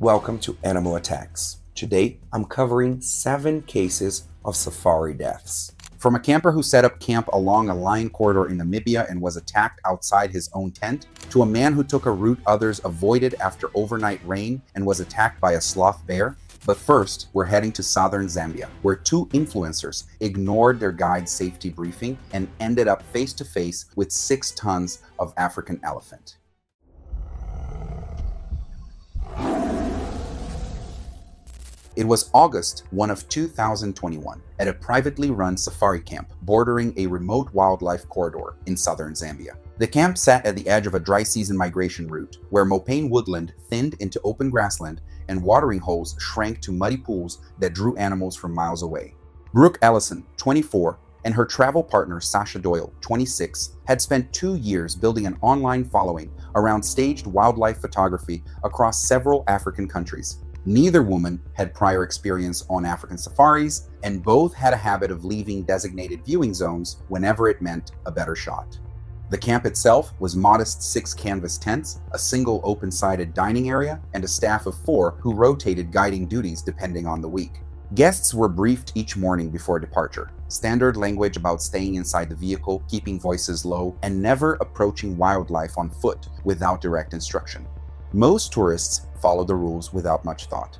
Welcome to Animal Attacks. Today, I'm covering 7 cases of safari deaths. From a camper who set up camp along a lion corridor in Namibia and was attacked outside his own tent, to a man who took a route others avoided after overnight rain and was attacked by a sloth bear. But first, we're heading to southern Zambia, where 2 influencers ignored their guide's safety briefing and ended up face to face with 6 tons of African elephant. It was August 1 of 2021 at a privately run safari camp bordering a remote wildlife corridor in southern Zambia. The camp sat at the edge of a dry season migration route where mopane woodland thinned into open grassland and watering holes shrank to muddy pools that drew animals from miles away. Brooke Ellison, 24, and her travel partner Sasha Doyle, 26, had spent 2 years building an online following around staged wildlife photography across several African countries. Neither woman had prior experience on African safaris, and both had a habit of leaving designated viewing zones whenever it meant a better shot. The camp itself was modest 6 canvas tents, a single open-sided dining area, and a staff of 4 who rotated guiding duties depending on the week. Guests were briefed each morning before departure. Standard language about staying inside the vehicle, keeping voices low, and never approaching wildlife on foot without direct instruction. Most tourists followed the rules without much thought.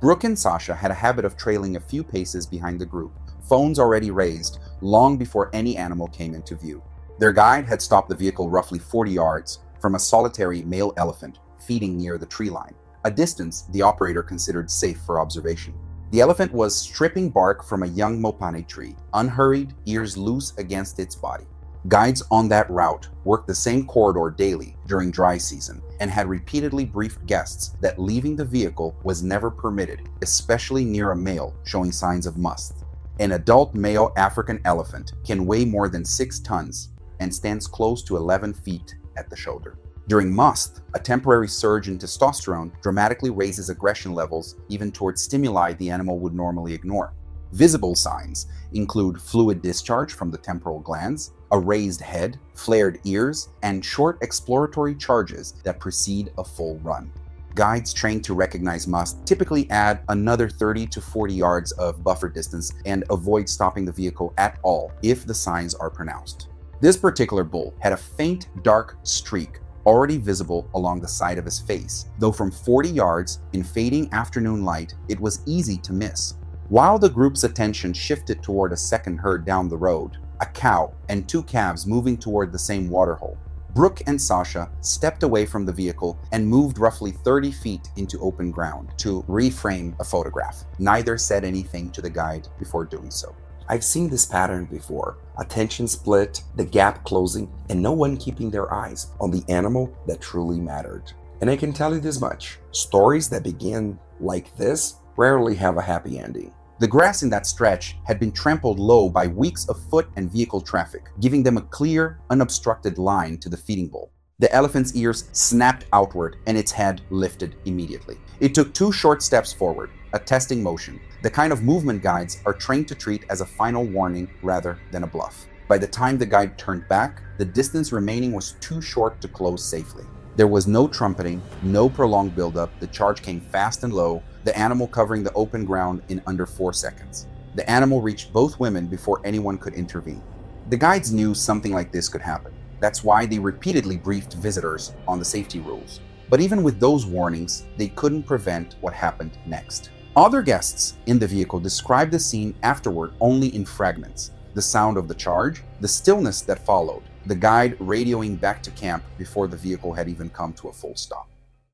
Brooke and Sasha had a habit of trailing a few paces behind the group, phones already raised, long before any animal came into view. Their guide had stopped the vehicle roughly 40 yards from a solitary male elephant feeding near the tree line, a distance the operator considered safe for observation. The elephant was stripping bark from a young mopane tree, unhurried, ears loose against its body. Guides on that route worked the same corridor daily during dry season and had repeatedly briefed guests that leaving the vehicle was never permitted, especially near a male showing signs of must. An adult male African elephant can weigh more than 6 tons and stands close to 11 feet at the shoulder. During must, a temporary surge in testosterone dramatically raises aggression levels even towards stimuli the animal would normally ignore. Visible signs include fluid discharge from the temporal glands, a raised head, flared ears, and short exploratory charges that precede a full run. Guides trained to recognize must typically add another 30 to 40 yards of buffer distance and avoid stopping the vehicle at all if the signs are pronounced. This particular bull had a faint dark streak already visible along the side of his face, though from 40 yards in fading afternoon light, it was easy to miss. While the group's attention shifted toward a second herd down the road, a cow and 2 calves moving toward the same waterhole, Brooke and Sasha stepped away from the vehicle and moved roughly 30 feet into open ground to reframe a photograph. Neither said anything to the guide before doing so. I've seen this pattern before. Attention split, the gap closing, and no one keeping their eyes on the animal that truly mattered. And I can tell you this much, stories that begin like this rarely have a happy ending. The grass in that stretch had been trampled low by weeks of foot and vehicle traffic, giving them a clear, unobstructed line to the feeding bowl. The elephant's ears snapped outward and its head lifted immediately. It took 2 short steps forward, a testing motion, the kind of movement guides are trained to treat as a final warning rather than a bluff. By the time the guide turned back, the distance remaining was too short to close safely. There was no trumpeting, no prolonged buildup. The charge came fast and low, the animal covering the open ground in under 4 seconds. The animal reached both women before anyone could intervene. The guides knew something like this could happen. That's why they repeatedly briefed visitors on the safety rules. But even with those warnings, they couldn't prevent what happened next. Other guests in the vehicle described the scene afterward only in fragments. The sound of the charge, the stillness that followed, the guide radioing back to camp before the vehicle had even come to a full stop.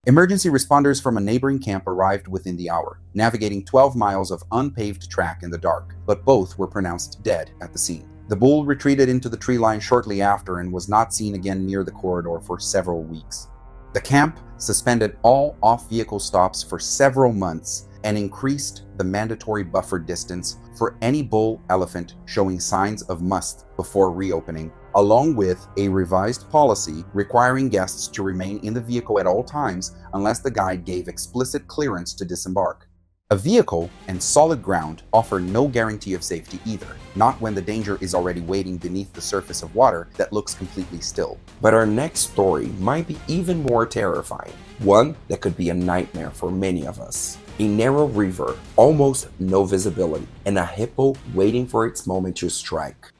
Emergency responders from a neighboring camp arrived within the hour, navigating 12 miles of unpaved track in the dark, but both were pronounced dead at the scene. The bull retreated into the tree line shortly after and was not seen again near the corridor for several weeks. The camp suspended all off-vehicle stops for several months and increased the mandatory buffer distance for any bull elephant showing signs of must before reopening, along with a revised policy requiring guests to remain in the vehicle at all times unless the guide gave explicit clearance to disembark. A vehicle and solid ground offer no guarantee of safety either, not when the danger is already waiting beneath the surface of water that looks completely still. But our next story might be even more terrifying, one that could be a nightmare for many of us. A narrow river, almost no visibility, and a hippo waiting for its moment to strike.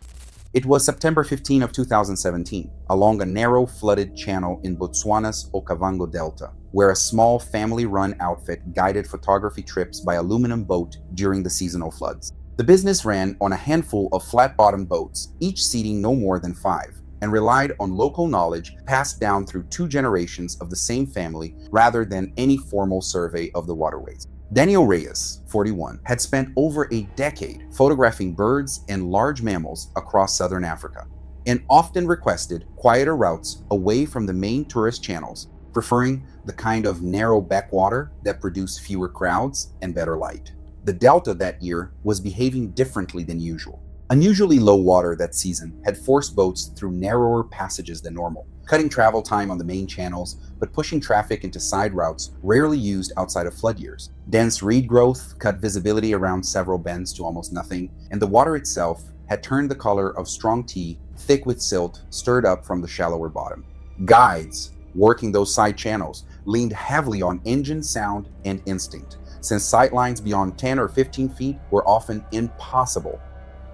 It was September 15 of 2017, along a narrow flooded channel in Botswana's Okavango Delta, where a small family-run outfit guided photography trips by aluminum boat during the seasonal floods. The business ran on a handful of flat-bottomed boats, each seating no more than 5, and relied on local knowledge passed down through 2 generations of the same family rather than any formal survey of the waterways. Daniel Reyes, 41, had spent over a decade photographing birds and large mammals across southern Africa, and often requested quieter routes away from the main tourist channels, preferring the kind of narrow backwater that produced fewer crowds and better light. The delta that year was behaving differently than usual. Unusually low water that season had forced boats through narrower passages than normal, cutting travel time on the main channels, but pushing traffic into side routes rarely used outside of flood years. Dense reed growth cut visibility around several bends to almost nothing, and the water itself had turned the color of strong tea, thick with silt stirred up from the shallower bottom. Guides working those side channels leaned heavily on engine sound and instinct, since sightlines beyond 10 or 15 feet were often impossible.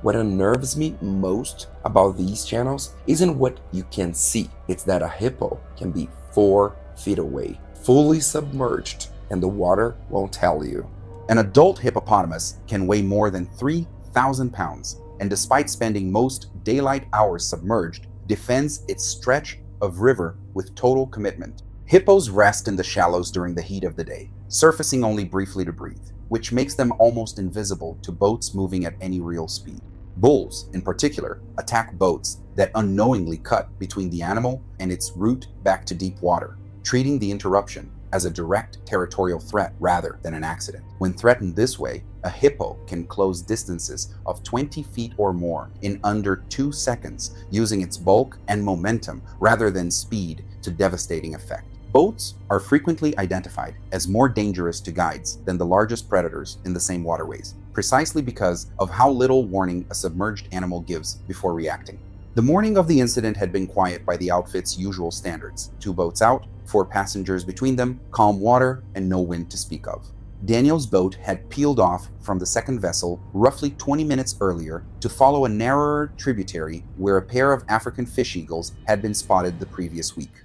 What unnerves me most about these channels isn't what you can see, it's that a hippo can be 4 feet away, fully submerged, and the water won't tell you. An adult hippopotamus can weigh more than 3,000 pounds, and despite spending most daylight hours submerged, defends its stretch of river with total commitment. Hippos rest in the shallows during the heat of the day, surfacing only briefly to breathe, which makes them almost invisible to boats moving at any real speed. Bulls, in particular, attack boats that unknowingly cut between the animal and its route back to deep water, treating the interruption as a direct territorial threat rather than an accident. When threatened this way, a hippo can close distances of 20 feet or more in under 2 seconds, using its bulk and momentum rather than speed to devastating effect. Boats are frequently identified as more dangerous to guides than the largest predators in the same waterways, precisely because of how little warning a submerged animal gives before reacting. The morning of the incident had been quiet by the outfit's usual standards. 2 boats out, 4 passengers between them, calm water, and no wind to speak of. Daniel's boat had peeled off from the second vessel roughly 20 minutes earlier to follow a narrower tributary where a pair of African fish eagles had been spotted the previous week.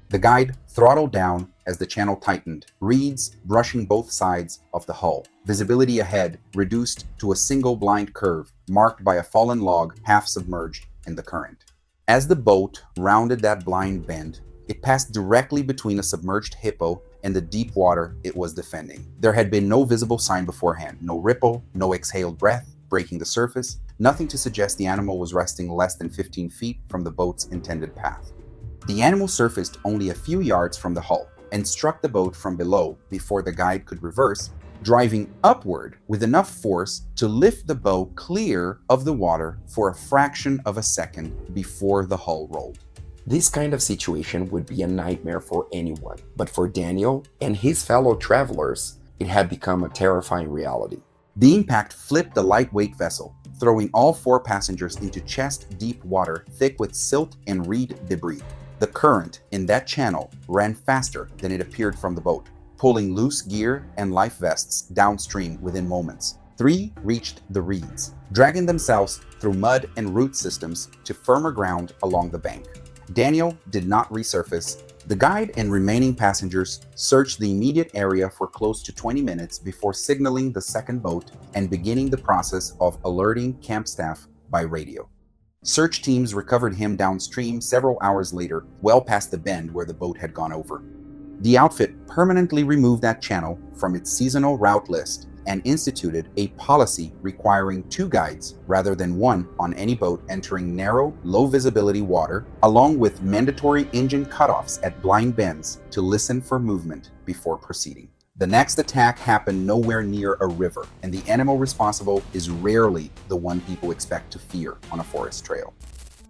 The guide throttled down as the channel tightened, reeds brushing both sides of the hull. Visibility ahead reduced to a single blind curve marked by a fallen log half submerged in the current. As the boat rounded that blind bend, it passed directly between a submerged hippo and the deep water it was defending. There had been no visible sign beforehand, no ripple, no exhaled breath breaking the surface, nothing to suggest the animal was resting less than 15 feet from the boat's intended path. The animal surfaced only a few yards from the hull and struck the boat from below before the guide could reverse, driving upward with enough force to lift the boat clear of the water for a fraction of a second before the hull rolled. This kind of situation would be a nightmare for anyone, but for Daniel and his fellow travelers, it had become a terrifying reality. The impact flipped the lightweight vessel, throwing all 4 passengers into chest-deep water thick with silt and reed debris. The current in that channel ran faster than it appeared from the boat, pulling loose gear and life vests downstream within moments. 3 reached the reeds, dragging themselves through mud and root systems to firmer ground along the bank. Daniel did not resurface. The guide and remaining passengers searched the immediate area for close to 20 minutes before signaling the second boat and beginning the process of alerting camp staff by radio. Search teams recovered him downstream several hours later, well past the bend where the boat had gone over. The outfit permanently removed that channel from its seasonal route list and instituted a policy requiring 2 guides rather than 1 on any boat entering narrow, low-visibility water, along with mandatory engine cutoffs at blind bends to listen for movement before proceeding. The next attack happened nowhere near a river, and the animal responsible is rarely the one people expect to fear on a forest trail.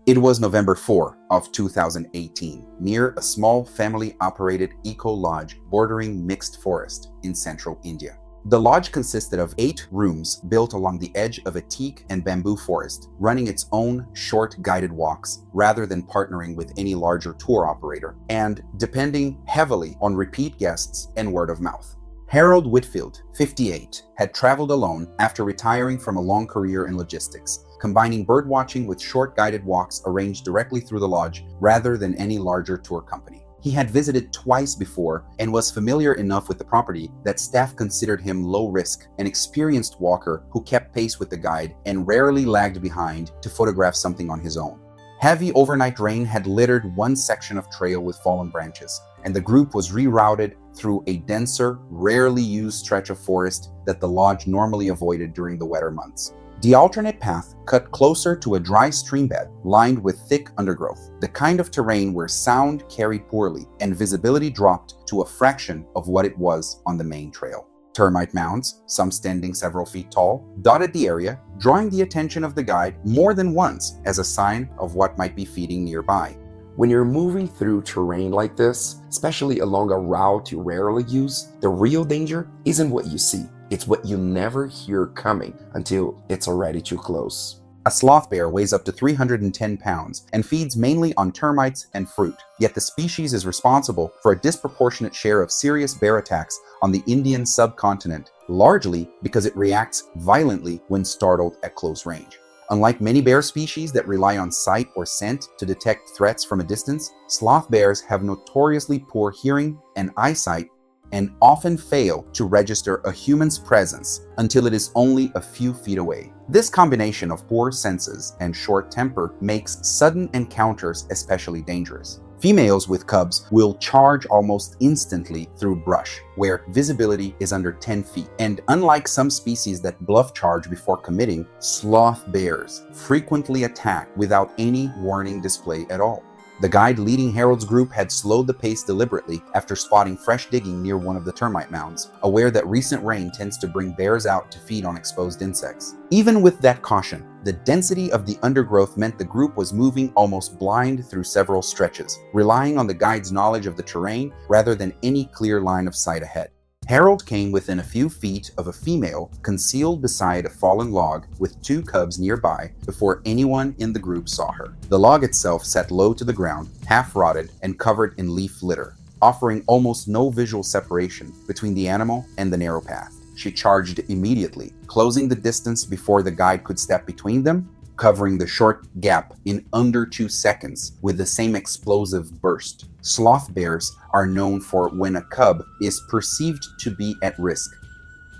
It was November 4 of 2018, near a small family-operated eco-lodge bordering mixed forest in central India. The lodge consisted of 8 rooms built along the edge of a teak and bamboo forest, running its own short guided walks rather than partnering with any larger tour operator, and depending heavily on repeat guests and word of mouth. Harold Whitfield, 58, had traveled alone after retiring from a long career in logistics, combining birdwatching with short guided walks arranged directly through the lodge rather than any larger tour company. He had visited twice before and was familiar enough with the property that staff considered him low risk, an experienced walker who kept pace with the guide and rarely lagged behind to photograph something on his own. Heavy overnight rain had littered one section of trail with fallen branches, and the group was rerouted through a denser, rarely used stretch of forest that the lodge normally avoided during the wetter months. The alternate path cut closer to a dry stream bed lined with thick undergrowth, the kind of terrain where sound carried poorly and visibility dropped to a fraction of what it was on the main trail. Termite mounds, some standing several feet tall, dotted the area, drawing the attention of the guide more than once as a sign of what might be feeding nearby. When you're moving through terrain like this, especially along a route you rarely use, the real danger isn't what you see. It's what you never hear coming until it's already too close. A sloth bear weighs up to 310 pounds and feeds mainly on termites and fruit, yet the species is responsible for a disproportionate share of serious bear attacks on the Indian subcontinent, largely because it reacts violently when startled at close range. Unlike many bear species that rely on sight or scent to detect threats from a distance, sloth bears have notoriously poor hearing and eyesight and often fail to register a human's presence until it is only a few feet away. This combination of poor senses and short temper makes sudden encounters especially dangerous. Females with cubs will charge almost instantly through brush, where visibility is under 10 feet. And unlike some species that bluff charge before committing, sloth bears frequently attack without any warning display at all. The guide leading Harold's group had slowed the pace deliberately after spotting fresh digging near one of the termite mounds, aware that recent rain tends to bring bears out to feed on exposed insects. Even with that caution, the density of the undergrowth meant the group was moving almost blind through several stretches, relying on the guide's knowledge of the terrain rather than any clear line of sight ahead. Harold came within a few feet of a female concealed beside a fallen log with 2 cubs nearby before anyone in the group saw her. The log itself sat low to the ground, half rotted and covered in leaf litter, offering almost no visual separation between the animal and the narrow path. She charged immediately, closing the distance before the guide could step between them, covering the short gap in under 2 seconds with the same explosive burst. Sloth bears are known for when a cub is perceived to be at risk.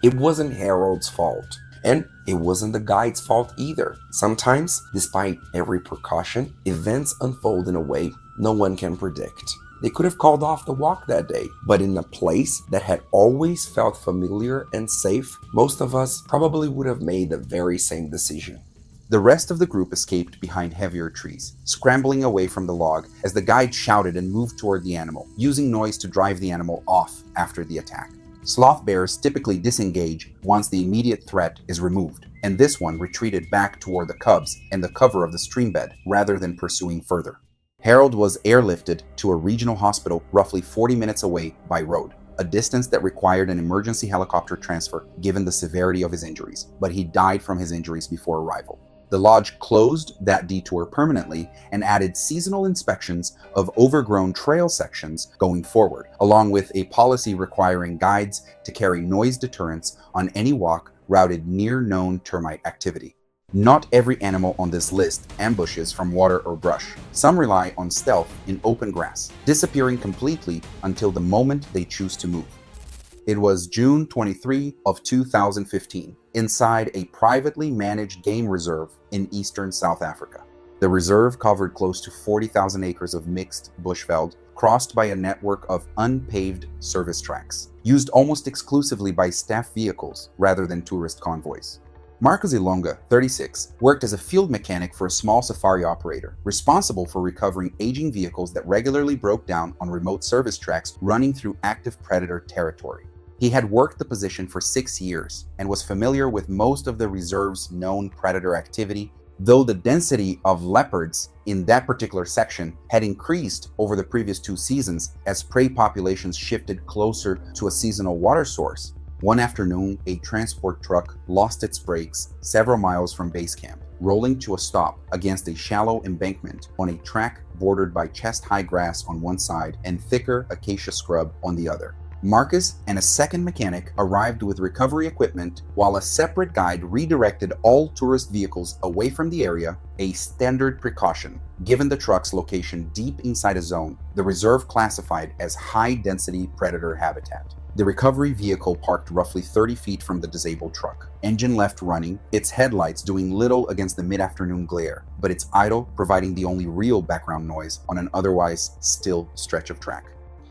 It wasn't Harold's fault, and it wasn't the guide's fault either. Sometimes, despite every precaution, events unfold in a way no one can predict. They could have called off the walk that day, but in a place that had always felt familiar and safe, most of us probably would have made the very same decision. The rest of the group escaped behind heavier trees, scrambling away from the log as the guide shouted and moved toward the animal, using noise to drive the animal off after the attack. Sloth bears typically disengage once the immediate threat is removed, and this one retreated back toward the cubs and the cover of the stream bed rather than pursuing further. Harold was airlifted to a regional hospital roughly 40 minutes away by road, a distance that required an emergency helicopter transfer given the severity of his injuries, but he died from his injuries before arrival. The lodge closed that detour permanently and added seasonal inspections of overgrown trail sections going forward, along with a policy requiring guides to carry noise deterrents on any walk routed near known termite activity. Not every animal on this list ambushes from water or brush. Some rely on stealth in open grass, disappearing completely until the moment they choose to move. It was June 23 of 2015, inside a privately managed game reserve in eastern South Africa. The reserve covered close to 40,000 acres of mixed bushveld, crossed by a network of unpaved service tracks, used almost exclusively by staff vehicles rather than tourist convoys. Marcos Ilonga, 36, worked as a field mechanic for a small safari operator, responsible for recovering aging vehicles that regularly broke down on remote service tracks running through active predator territory. He had worked the position for 6 years and was familiar with most of the reserve's known predator activity, though the density of leopards in that particular section had increased over the previous 2 seasons as prey populations shifted closer to a seasonal water source. One afternoon, a transport truck lost its brakes several miles from base camp, rolling to a stop against a shallow embankment on a track bordered by chest-high grass on one side and thicker acacia scrub on the other. Marcus and a second mechanic arrived with recovery equipment, while a separate guide redirected all tourist vehicles away from the area, a standard precaution, given the truck's location deep inside a zone the reserve classified as high-density predator habitat. The recovery vehicle parked roughly 30 feet from the disabled truck, engine left running, its headlights doing little against the mid-afternoon glare, but its idle providing the only real background noise on an otherwise still stretch of track.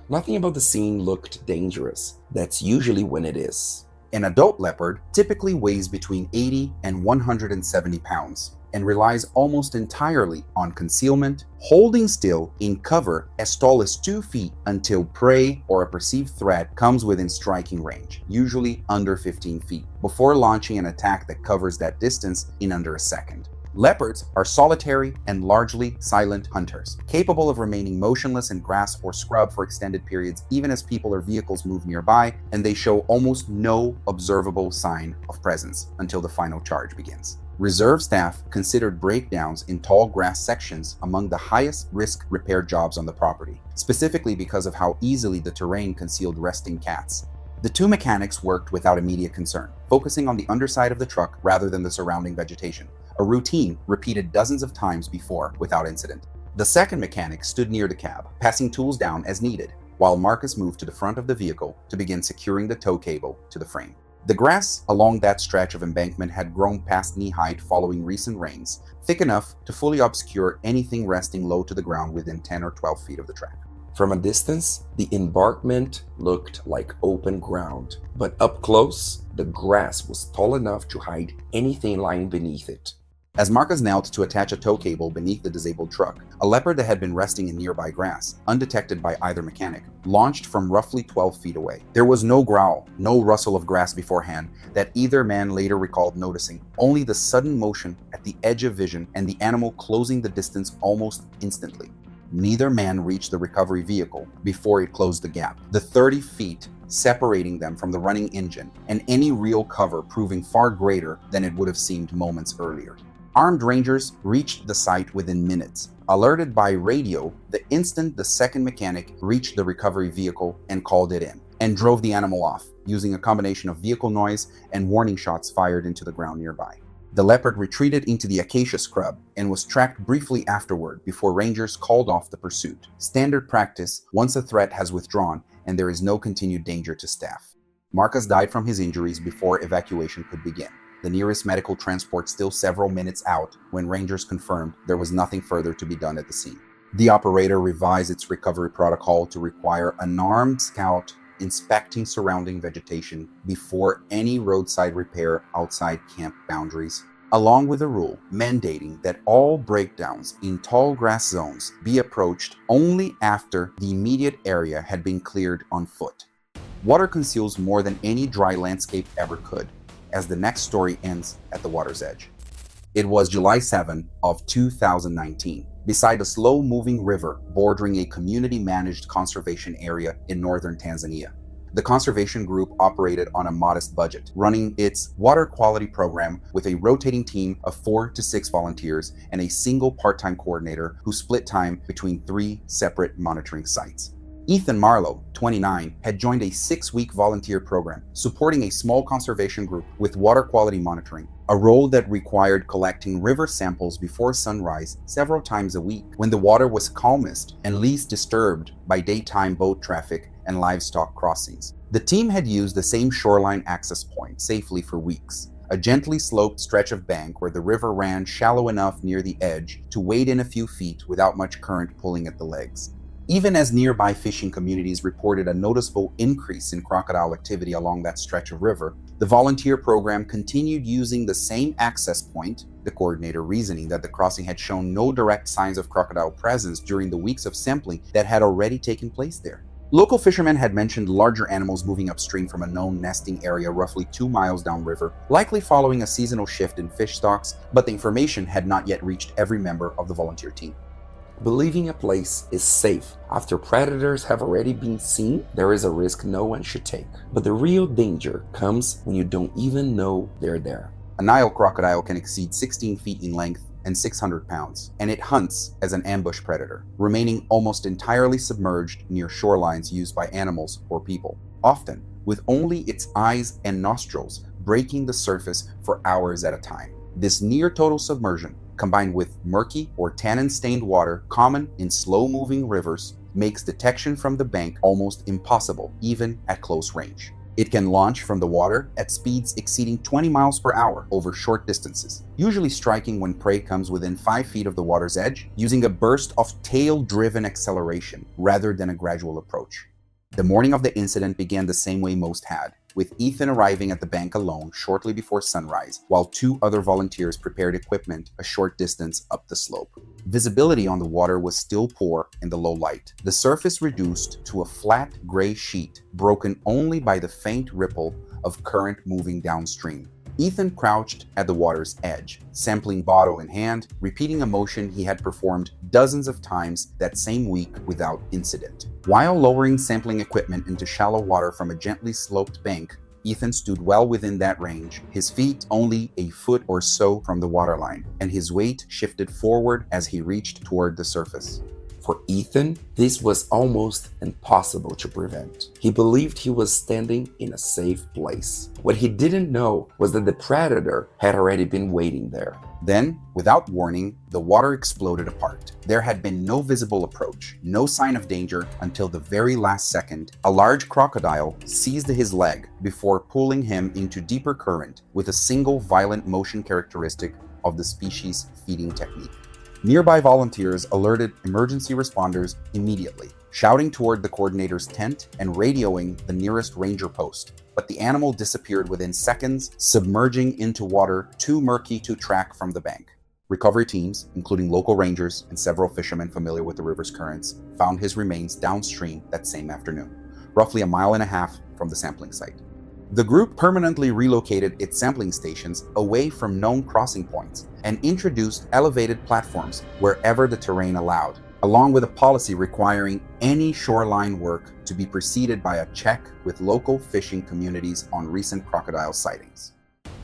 Nothing about the scene looked dangerous. That's usually when it is. An adult leopard typically weighs between 80 and 170 pounds and relies almost entirely on concealment, holding still in cover as tall as 2 feet until prey or a perceived threat comes within striking range, usually under 15 feet, before launching an attack that covers that distance in under a second. Leopards are solitary and largely silent hunters, capable of remaining motionless in grass or scrub for extended periods even as people or vehicles move nearby, and they show almost no observable sign of presence until the final charge begins. Reserve staff considered breakdowns in tall grass sections among the highest risk repair jobs on the property, specifically because of how easily the terrain concealed resting cats. The two mechanics worked without immediate concern, focusing on the underside of the truck rather than the surrounding vegetation, a routine repeated dozens of times before without incident. The second mechanic stood near the cab, passing tools down as needed, while Marcus moved to the front of the vehicle to begin securing the tow cable to the frame. The grass along that stretch of embankment had grown past knee height following recent rains, thick enough to fully obscure anything resting low to the ground within 10 or 12 feet of the track. From a distance, the embankment looked like open ground, but up close, the grass was tall enough to hide anything lying beneath it. As Marcus knelt to attach a tow cable beneath the disabled truck, a leopard that had been resting in nearby grass, undetected by either mechanic, launched from roughly 12 feet away. There was no growl, no rustle of grass beforehand that either man later recalled noticing, only the sudden motion at the edge of vision and the animal closing the distance almost instantly. Neither man reached the recovery vehicle before it closed the gap, the 30 feet separating them from the running engine, and any real cover proving far greater than it would have seemed moments earlier. Armed rangers reached the site within minutes, alerted by radio the instant the second mechanic reached the recovery vehicle and called it in, and drove the animal off, using a combination of vehicle noise and warning shots fired into the ground nearby. The leopard retreated into the acacia scrub and was tracked briefly afterward before rangers called off the pursuit, standard practice once a threat has withdrawn and there is no continued danger to staff. Marcus died from his injuries before evacuation could begin, the nearest medical transport still several minutes out when rangers confirmed there was nothing further to be done at the scene. The operator revised its recovery protocol to require an armed scout inspecting surrounding vegetation before any roadside repair outside camp boundaries, along with a rule mandating that all breakdowns in tall grass zones be approached only after the immediate area had been cleared on foot. Water conceals more than any dry landscape ever could, as the next story ends at the water's edge. It was July 7 of 2019, beside a slow-moving river bordering a community-managed conservation area in northern Tanzania. The conservation group operated on a modest budget, running its water quality program with a rotating team of 4 to 6 volunteers and a single part-time coordinator who split time between 3 separate monitoring sites. Ethan Marlowe, 29, had joined a 6-week volunteer program supporting a small conservation group with water quality monitoring, a role that required collecting river samples before sunrise several times a week when the water was calmest and least disturbed by daytime boat traffic and livestock crossings. The team had used the same shoreline access point safely for weeks, a gently sloped stretch of bank where the river ran shallow enough near the edge to wade in a few feet without much current pulling at the legs. Even as nearby fishing communities reported a noticeable increase in crocodile activity along that stretch of river, the volunteer program continued using the same access point, the coordinator reasoning that the crossing had shown no direct signs of crocodile presence during the weeks of sampling that had already taken place there. Local fishermen had mentioned larger animals moving upstream from a known nesting area roughly 2 miles downriver, likely following a seasonal shift in fish stocks, but the information had not yet reached every member of the volunteer team. Believing a place is safe after predators have already been seen, there is a risk no one should take. But the real danger comes when you don't even know they're there. A Nile crocodile can exceed 16 feet in length and 600 pounds, and it hunts as an ambush predator, remaining almost entirely submerged near shorelines used by animals or people, often with only its eyes and nostrils breaking the surface for hours at a time. This near-total submersion, combined with murky or tannin-stained water common in slow-moving rivers, makes detection from the bank almost impossible, even at close range. It can launch from the water at speeds exceeding 20 miles per hour over short distances, usually striking when prey comes within 5 feet of the water's edge, using a burst of tail-driven acceleration rather than a gradual approach. The morning of the incident began the same way most had, with Ethan arriving at the bank alone shortly before sunrise, while 2 other volunteers prepared equipment a short distance up the slope. Visibility on the water was still poor in the low light, the surface reduced to a flat gray sheet, broken only by the faint ripple of current moving downstream. Ethan crouched at the water's edge, sampling bottle in hand, repeating a motion he had performed dozens of times that same week without incident. While lowering sampling equipment into shallow water from a gently sloped bank, Ethan stood well within that range, his feet only a foot or so from the waterline, and his weight shifted forward as he reached toward the surface. For Ethan, this was almost impossible to prevent. He believed he was standing in a safe place. What he didn't know was that the predator had already been waiting there. Then, without warning, the water exploded apart. There had been no visible approach, no sign of danger until the very last second. A large crocodile seized his leg before pulling him into deeper current with a single violent motion characteristic of the species' feeding technique. Nearby volunteers alerted emergency responders immediately, shouting toward the coordinator's tent and radioing the nearest ranger post. But the animal disappeared within seconds, submerging into water too murky to track from the bank. Recovery teams, including local rangers and several fishermen familiar with the river's currents, found his remains downstream that same afternoon, roughly 1.5 miles from the sampling site. The group permanently relocated its sampling stations away from known crossing points and introduced elevated platforms wherever the terrain allowed, along with a policy requiring any shoreline work to be preceded by a check with local fishing communities on recent crocodile sightings.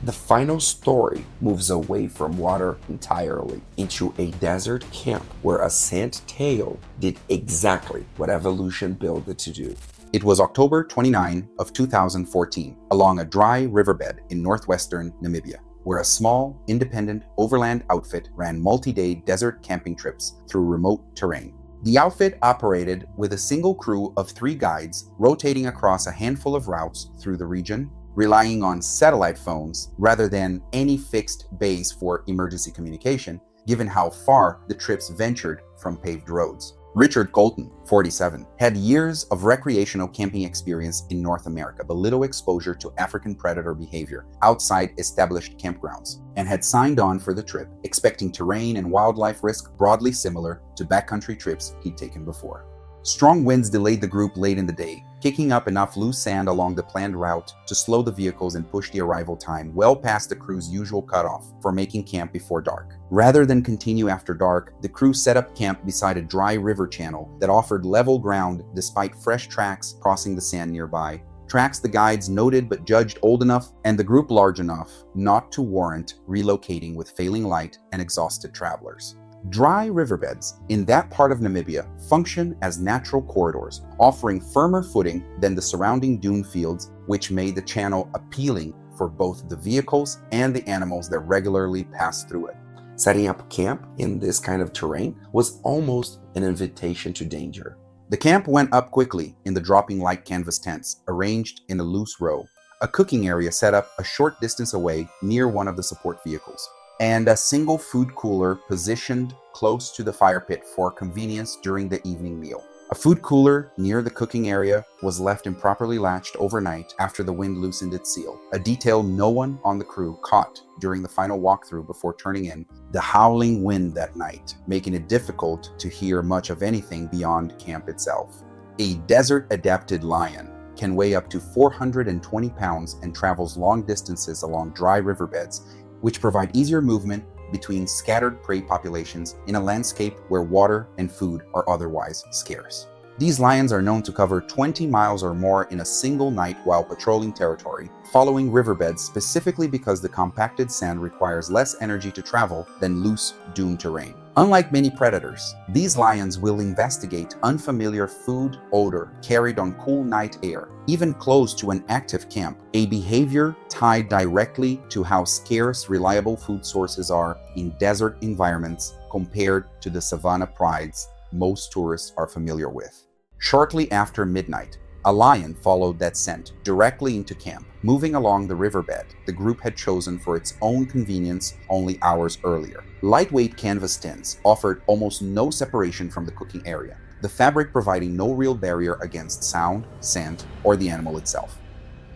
The final story moves away from water entirely into a desert camp where a sand tail did exactly what evolution built it to do. It was October 29 of 2014, along a dry riverbed in northwestern Namibia, where a small, independent overland outfit ran multi-day desert camping trips through remote terrain. The outfit operated with a single crew of 3 guides, rotating across a handful of routes through the region, relying on satellite phones rather than any fixed base for emergency communication, given how far the trips ventured from paved roads. Richard Colton, 47, had years of recreational camping experience in North America, but little exposure to African predator behavior outside established campgrounds, and had signed on for the trip, expecting terrain and wildlife risk broadly similar to backcountry trips he'd taken before. Strong winds delayed the group late in the day, kicking up enough loose sand along the planned route to slow the vehicles and push the arrival time well past the crew's usual cutoff for making camp before dark. Rather than continue after dark, the crew set up camp beside a dry river channel that offered level ground despite fresh tracks crossing the sand nearby. Tracks the guides noted but judged old enough and the group large enough not to warrant relocating with failing light and exhausted travelers. Dry riverbeds in that part of Namibia function as natural corridors, offering firmer footing than the surrounding dune fields, which made the channel appealing for both the vehicles and the animals that regularly pass through it. Setting up camp in this kind of terrain was almost an invitation to danger. The camp went up quickly in the dropping light canvas tents, arranged in a loose row, a cooking area set up a short distance away near one of the support vehicles, and a single food cooler positioned close to the fire pit for convenience during the evening meal. A food cooler near the cooking area was left improperly latched overnight after the wind loosened its seal, a detail no one on the crew caught during the final walkthrough before turning in the howling wind that night, making it difficult to hear much of anything beyond camp itself. A desert-adapted lion can weigh up to 420 pounds and travels long distances along dry riverbeds, which provide easier movement between scattered prey populations in a landscape where water and food are otherwise scarce. These lions are known to cover 20 miles or more in a single night while patrolling territory, following riverbeds specifically because the compacted sand requires less energy to travel than loose dune terrain. Unlike many predators, these lions will investigate unfamiliar food odor carried on cool night air, even close to an active camp, a behavior tied directly to how scarce reliable food sources are in desert environments compared to the savanna prides most tourists are familiar with. Shortly after midnight, a lion followed that scent directly into camp, moving along the riverbed the group had chosen for its own convenience only hours earlier. Lightweight canvas tents offered almost no separation from the cooking area, the fabric providing no real barrier against sound, scent, or the animal itself.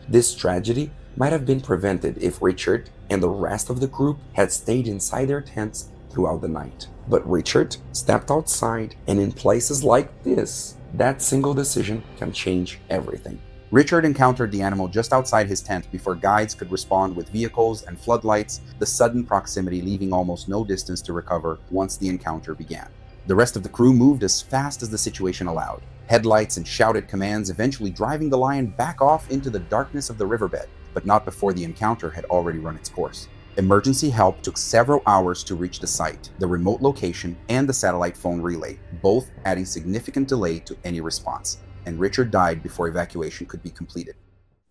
This tragedy might have been prevented if Richard and the rest of the group had stayed inside their tents throughout the night. But Richard stepped outside, and in places like this, that single decision can change everything. Richard encountered the animal just outside his tent before guides could respond with vehicles and floodlights, the sudden proximity leaving almost no distance to recover once the encounter began. The rest of the crew moved as fast as the situation allowed, headlights and shouted commands eventually driving the lion back off into the darkness of the riverbed, but not before the encounter had already run its course. Emergency help took several hours to reach the site, the remote location, and the satellite phone relay, both adding significant delay to any response, and Richard died before evacuation could be completed.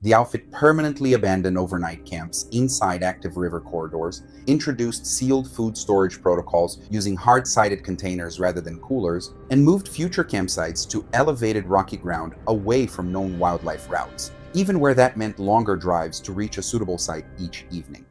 The outfit permanently abandoned overnight camps inside active river corridors, introduced sealed food storage protocols using hard-sided containers rather than coolers, and moved future campsites to elevated rocky ground away from known wildlife routes, even where that meant longer drives to reach a suitable site each evening.